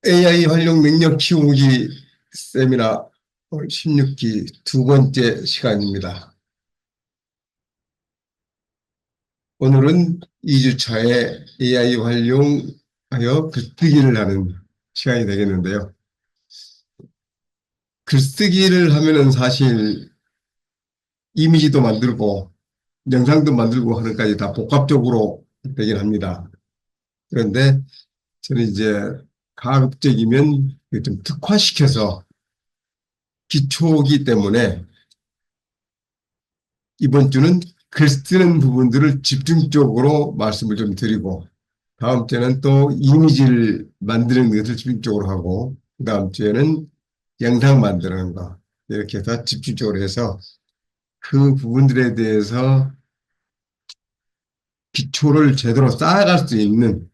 AI 활용 능력 키우기 세미나 16기 두 번째 시간입니다. 오늘은 2주차에 AI 활용하여 글쓰기를 하는 시간이 되겠는데요. 글쓰기를 하면은 사실 이미지도 만들고 영상도 만들고 하는 까지 다 복합적으로 되긴 합니다. 그런데 저는 이제 가급적이면 좀 특화시켜서 기초기 때문에 이번 주는 글 쓰는 부분들을 집중적으로 말씀을 좀 드리고, 다음 주에는 또 이미지를 만드는 것을 집중적으로 하고, 그 다음 주에는 영상 만드는 거, 이렇게 해서 집중적으로 해서 그 부분들에 대해서 기초를 제대로 쌓아갈 수 있는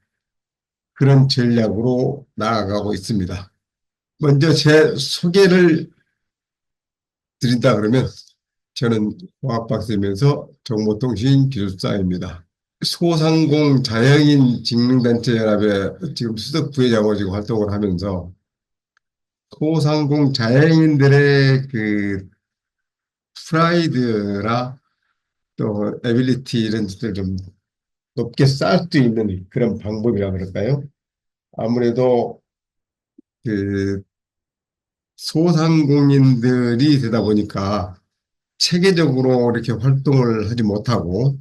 그런 전략으로 나아가고 있습니다. 먼저 제 소개를 드린다 그러면 저는 공학박사이면서 정보통신 기술사입니다. 소상공 자영인 직능단체 연합에 지금 수석 부회장으로 지금 활동을 하면서 소상공 자영인들의 그 프라이드나 또 에빌리티 이런 것들 좀 높게 쌓을 수 있는 그런 방법이라 그럴까요? 아무래도 그 소상공인들이 되다 보니까 체계적으로 이렇게 활동을 하지 못하고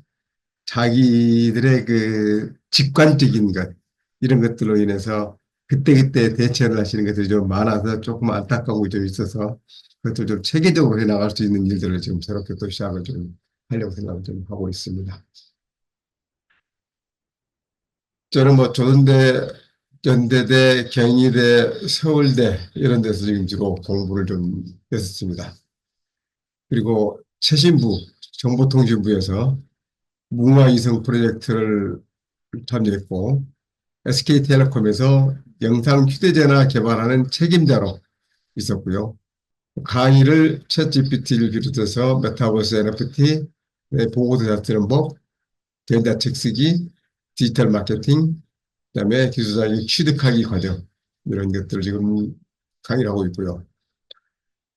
자기들의 그 직관적인 것, 이런 것들로 인해서 그때그때 대처를 하시는 것들이 좀 많아서 조금 안타까운 좀 있어서 그것을 좀 체계적으로 해 나갈 수 있는 일들을 지금 새롭게 또 시작을 좀 하려고 생각을 좀 하고 있습니다. 저는 뭐 조선대, 연대대, 경희대, 서울대 이런 데서 지금 주로 공부를 좀 했었습니다. 그리고 최신부, 정보통신부에서 문화이성 프로젝트를 참여했고 SK텔레콤에서 영상 휴대전화 개발하는 책임자로 있었고요. 강의를 챗GPT를 비롯해서 메타버스 NFT, 보고도 잘 쓰는 법, 전자책 쓰기, 디지털 마케팅, 그다음에 기술자격 취득하기 과정 이런 것들을 지금 강의를 하고 있고요.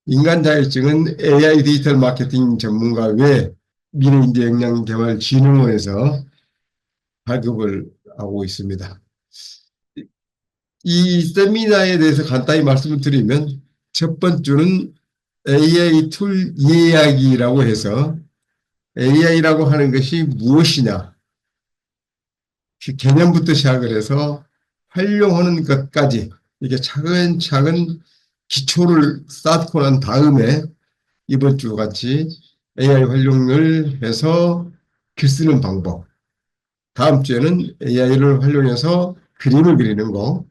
인간 자격증은 AI 디지털 마케팅 전문가 외 미래인재 역량개발진흥원에서 발급을 하고 있습니다. 이 세미나에 대해서 간단히 말씀을 드리면 첫 번째는 AI 툴 이야기라고 해서 AI라고 하는 것이 무엇이냐 그 개념부터 시작을 해서 활용하는 것까지 이게 차근차근 기초를 쌓고 난 다음에 이번 주 같이 AI 활용을 해서 글 쓰는 방법, 다음 주에는 AI를 활용해서 그림을 그리는 거,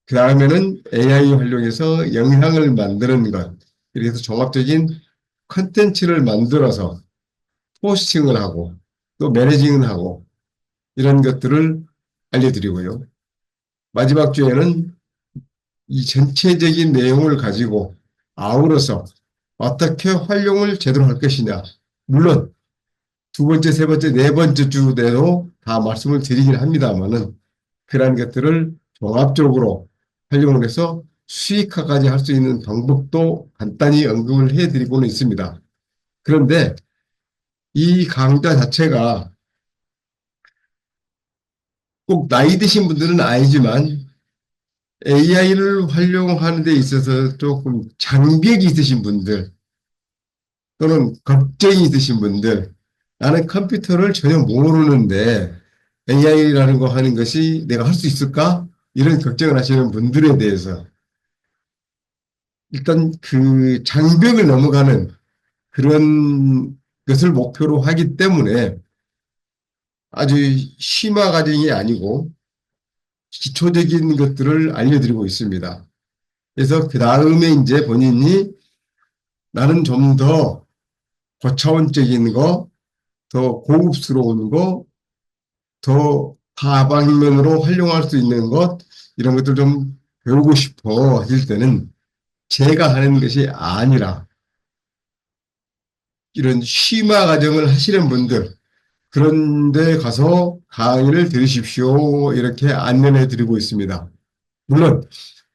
그 다음에는 AI 활용해서 영상을 만드는 것, 이렇게 해서 종합적인 컨텐츠를 만들어서 포스팅을 하고 또 매니징을 하고 이런 것들을 알려드리고요. 마지막 주에는 이 전체적인 내용을 가지고 아우러서 어떻게 활용을 제대로 할 것이냐. 물론 두 번째, 세 번째, 네 번째 주대로 다 말씀을 드리긴 합니다만은 그러한 것들을 종합적으로 활용을 해서 수익화까지 할 수 있는 방법도 간단히 언급을 해드리고는 있습니다. 그런데 이 강좌 자체가 꼭 나이 드신 분들은 아니지만 AI를 활용하는 데 있어서 조금 장벽이 있으신 분들 또는 걱정이 있으신 분들 나는 컴퓨터를 전혀 모르는데 AI라는 거 하는 것이 내가 할 수 있을까? 이런 걱정을 하시는 분들에 대해서 일단 그 장벽을 넘어가는 그런 것을 목표로 하기 때문에 아주 심화 과정이 아니고 기초적인 것들을 알려드리고 있습니다. 그래서 그 다음에 이제 본인이 나는 좀 더 고차원적인 거, 더 고급스러운 거, 더 다방면으로 활용할 수 있는 것, 이런 것들 좀 배우고 싶어 하실 때는 제가 하는 것이 아니라 이런 심화 과정을 하시는 분들, 그런 데 가서 강의를 들으십시오. 이렇게 안내해 드리고 있습니다. 물론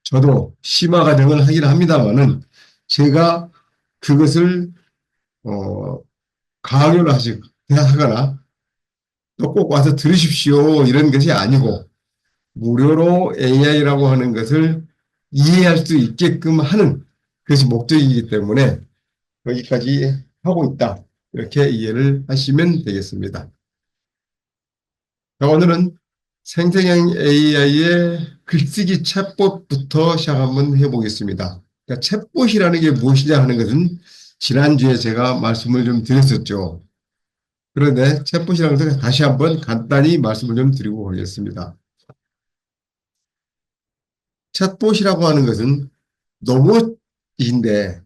저도 심화 과정을 하긴 합니다만은 제가 그것을 어, 강요를 하거나 또 꼭 와서 들으십시오 이런 것이 아니고 무료로 AI라고 하는 것을 이해할 수 있게끔 하는 것이 목적이기 때문에 여기까지 하고 있다. 이렇게 이해를 하시면 되겠습니다. 자, 오늘은 생성형 AI의 글쓰기 챗봇부터 시작 한번 해보겠습니다. 그러니까 챗봇이라는 게 무엇이냐 하는 것은 지난주에 제가 말씀을 좀 드렸었죠. 그런데 챗봇이라는 것을 다시 한번 간단히 말씀을 좀 드리고 가겠습니다. 챗봇이라고 하는 것은 로봇인데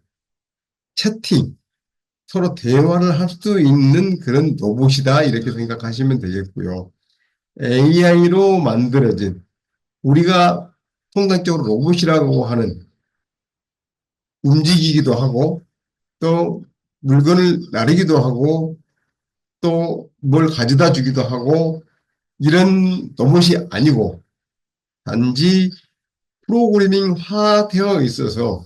채팅, 서로 대화를 할 수 있는 그런 로봇이다 이렇게 생각하시면 되겠고요. AI로 만들어진 우리가 통상적으로 로봇이라고 하는 움직이기도 하고 또 물건을 나르기도 하고 또 뭘 가져다 주기도 하고 이런 로봇이 아니고 단지 프로그래밍화 되어 있어서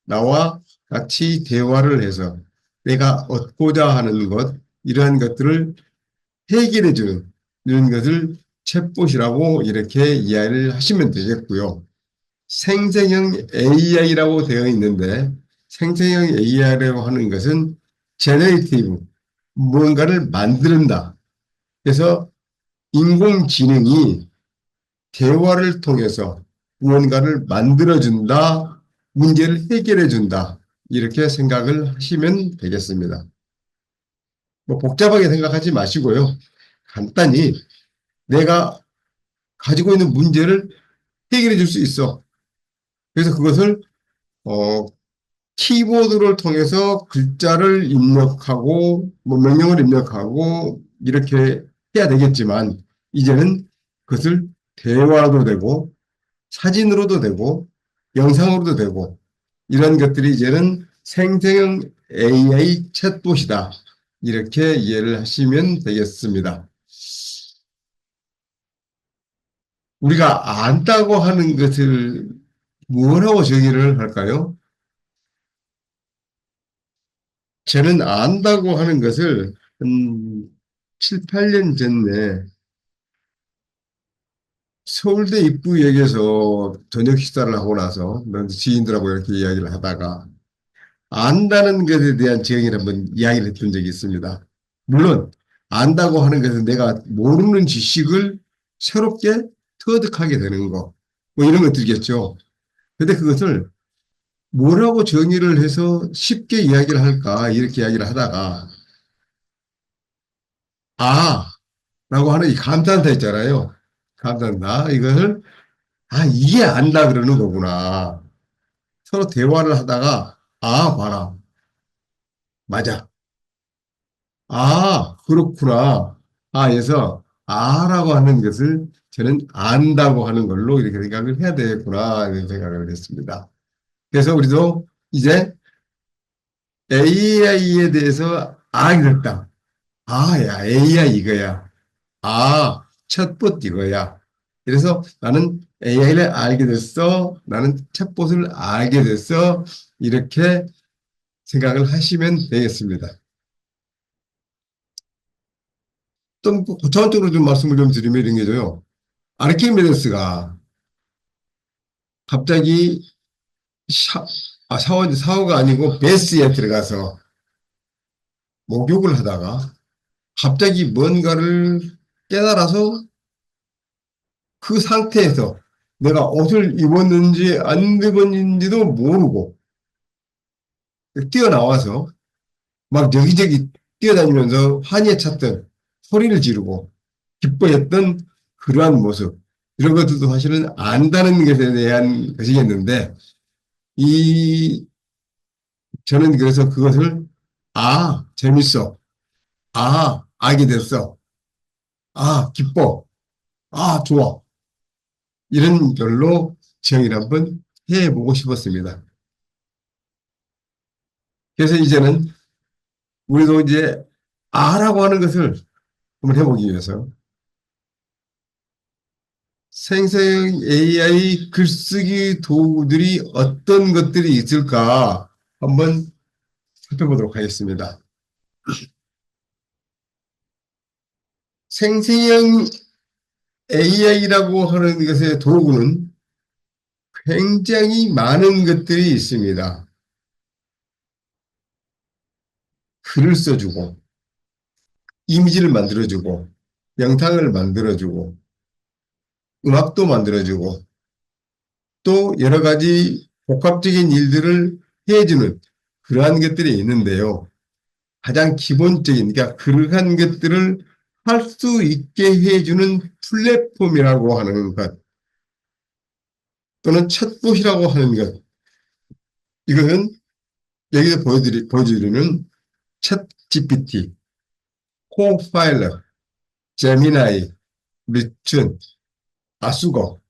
나와 같이 대화를 해서 내가 얻고자 하는 것 이러한 것들을 해결해 주는 이런 것을 챗봇이라고 이렇게 이해를 하시면 되겠고요. 생성형 AI라고 되어 있는데 생성형 AI라고 하는 것은 제너레이티브 무언가를 만든다. 그래서 인공지능이 대화를 통해서 무언가를 만들어준다, 문제를 해결해준다. 이렇게 생각을 하시면 되겠습니다. 뭐 복잡하게 생각하지 마시고요. 간단히 내가 가지고 있는 문제를 해결해 줄 수 있어. 그래서 그것을 어, 키보드를 통해서 글자를 입력하고 뭐 명령을 입력하고 이렇게 해야 되겠지만 이제는 그것을 대화도 되고 사진으로도 되고 영상으로도 되고 이런 것들이 이제는 생성형 AI 챗봇이다. 이렇게 이해를 하시면 되겠습니다. 우리가 안다고 하는 것을 뭐라고 정의를 할까요? 저는 안다고 하는 것을 한 7, 8년 전에 서울대 입구역에서 저녁 식사를 하고 나서 지인들하고 이렇게 이야기를 하다가 안다는 것에 대한 정의를 한번 이야기를 했던 적이 있습니다. 물론 안다고 하는 것은 내가 모르는 지식을 새롭게 터득하게 되는 거, 뭐 이런 것들이겠죠. 근데 그것을 뭐라고 정의를 해서 쉽게 이야기를 할까 이렇게 이야기를 하다가 아 라고 하는 이 감탄사 있잖아요. 감탄사 이것을 이게 안다 그러는 거구나. 서로 대화를 하다가 봐라 맞아 그렇구나. 해서 라고 하는 것을 저는 안다고 하는 걸로 이렇게 생각을 해야 되겠구나 이런 생각을 했습니다. 그래서 우리도 이제 AI에 대해서 알게 됐다. 야, AI 이거야. 챗봇 이거야. 그래서 나는 AI를 알게 됐어. 나는 챗봇을 알게 됐어. 이렇게 생각을 하시면 되겠습니다. 좀 구체적으로 좀 말씀을 좀 드리면 이런 게죠. 아르키메데스가 갑자기 샤워가 아니고 베스에 들어가서 목욕을 하다가 갑자기 뭔가를 깨달아서 그 상태에서 내가 옷을 입었는지 안 입었는지도 모르고 뛰어나와서 막 여기저기 뛰어다니면서 환희에 찼던 소리를 지르고 기뻐했던 그러한 모습 이런 것들도 사실은 안다는 것에 대한 것이겠는데 이 저는 그래서 그것을 재밌어 알게 됐어 기뻐 좋아 이런 걸로 정의를 한번 해보고 싶었습니다. 그래서 이제는 우리도 이제 라고 하는 것을 한번 해보기 위해서 생成AI 글쓰기 도구들이 어떤 것들이 있을까 한번 살펴보도록 하겠습니다. 생성형 AI라고 하는 것의 도구는 굉장히 많은 것들이 있습니다. 글을 써주고, 이미지를 만들어주고, 영상을 만들어주고, 음악도 만들어주고, 또 여러 가지 복합적인 일들을 해주는 그러한 것들이 있는데요. 가장 기본적인, 그러니까 그러한 것들을 할 수 있게 해주는 플랫폼이라고 하는 것, 또는 챗봇이라고 하는 것, 이것은 여기서 보여드리는 챗 GPT, 코파일럿, 제미나이, 리춘, 아수거,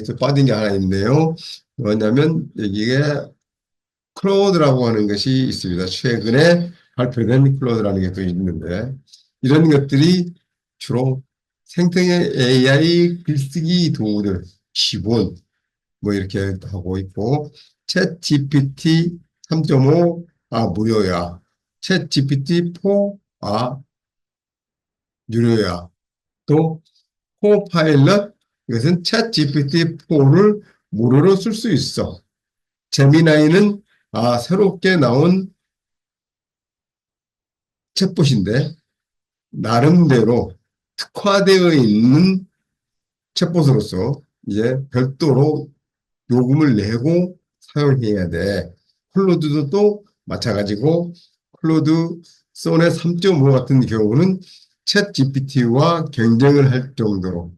또 빠진 게 하나 있네요. 뭐냐면 여기에 클로드라고 하는 것이 있습니다. 최근에 발표된 클로드라는 게 또 있는데 이런 것들이 주로 생성의 AI 글쓰기 도구들, 기본 뭐 이렇게 하고 있고 챗 GPT 3.5 무료야. 챗 GPT 4 유료야. 또 코파일럿 이것은 챗 GPT-4를 무료로 쓸 수 있어. 제미나이는 새롭게 나온 챗봇인데 나름대로 특화되어 있는 챗봇으로서 이제 별도로 요금을 내고 사용해야 돼. 클로드도 또 마찬가지고 클로드 소넷 3.5 같은 경우는 챗 GPT와 경쟁을 할 정도로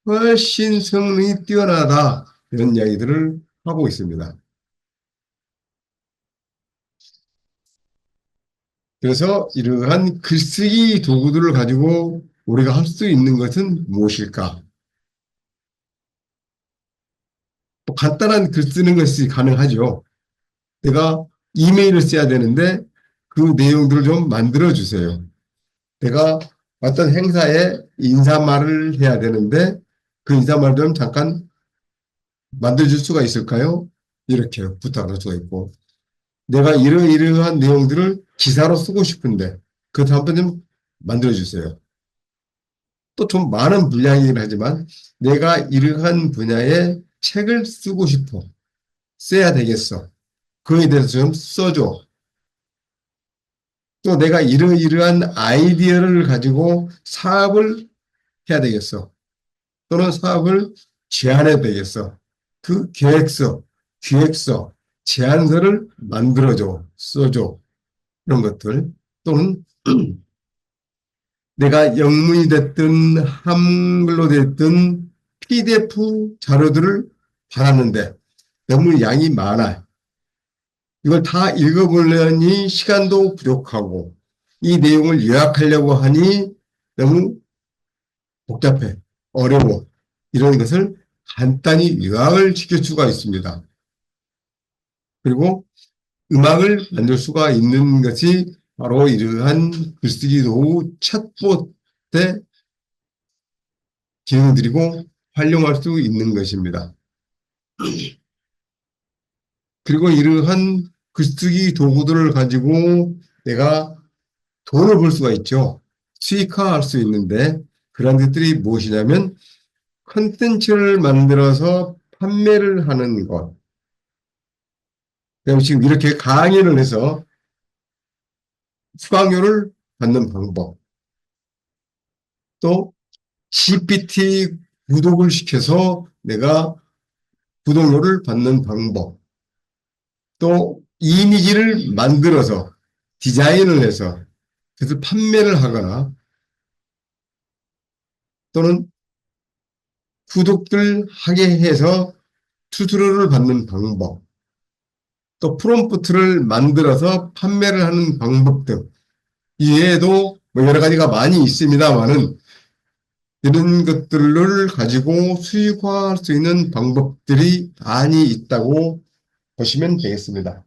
훨씬 성능이 뛰어나다 이런 이야기들을 하고 있습니다. 그래서 이러한 글쓰기 도구들을 가지고 우리가 할 수 있는 것은 무엇일까? 뭐 간단한 글 쓰는 것이 가능하죠. 내가 이메일을 써야 되는데 그 내용들을 좀 만들어 주세요. 내가 어떤 행사에 인사말을 해야 되는데 그 인사말 좀 잠깐 만들어 줄 수가 있을까요? 이렇게 부탁할 수가 있고 내가 이러이러한 내용들을 기사로 쓰고 싶은데 그것도 한번 좀 만들어 주세요. 또 좀 많은 분량이긴 하지만 내가 이러한 분야의 책을 쓰고 싶어. 써야 되겠어. 그에 대해서 좀 써줘. 또 내가 이러이러한 아이디어를 가지고 사업을 해야 되겠어. 또는 사업을 제안해야 되겠어. 그 기획서, 제안서를 만들어줘, 써줘. 이런 것들. 또는 내가 영문이 됐든 한글로 됐든 PDF 자료들을 받았는데 너무 양이 많아. 이걸 다 읽어보려니 시간도 부족하고 이 내용을 요약하려고 하니 너무 복잡해, 어려워. 이런 것을 간단히 요약을 시킬 수가 있습니다. 그리고 음악을 만들 수가 있는 것이 바로 이러한 글쓰기 도구 챗봇의 기능들이고 활용할 수 있는 것입니다. 그리고 이러한 글쓰기 도구들을 가지고 내가 돈을 벌 수가 있죠. 수익화할 수 있는데 그런 것들이 무엇이냐면 컨텐츠를 만들어서 판매를 하는 것. 그다음에 지금 이렇게 강의를 해서 수강료를 받는 방법. 또 GPT 구독을 시켜서 내가 구독료를 받는 방법. 또 이미지를 만들어서 디자인을 해서 그래서 판매를 하거나 또는 구독을 하게 해서 수수료를 받는 방법, 또 프롬프트를 만들어서 판매를 하는 방법 등 이외에도 뭐 여러 가지가 많이 있습니다만은 이런 것들을 가지고 수익화할 수 있는 방법들이 많이 있다고 보시면 되겠습니다.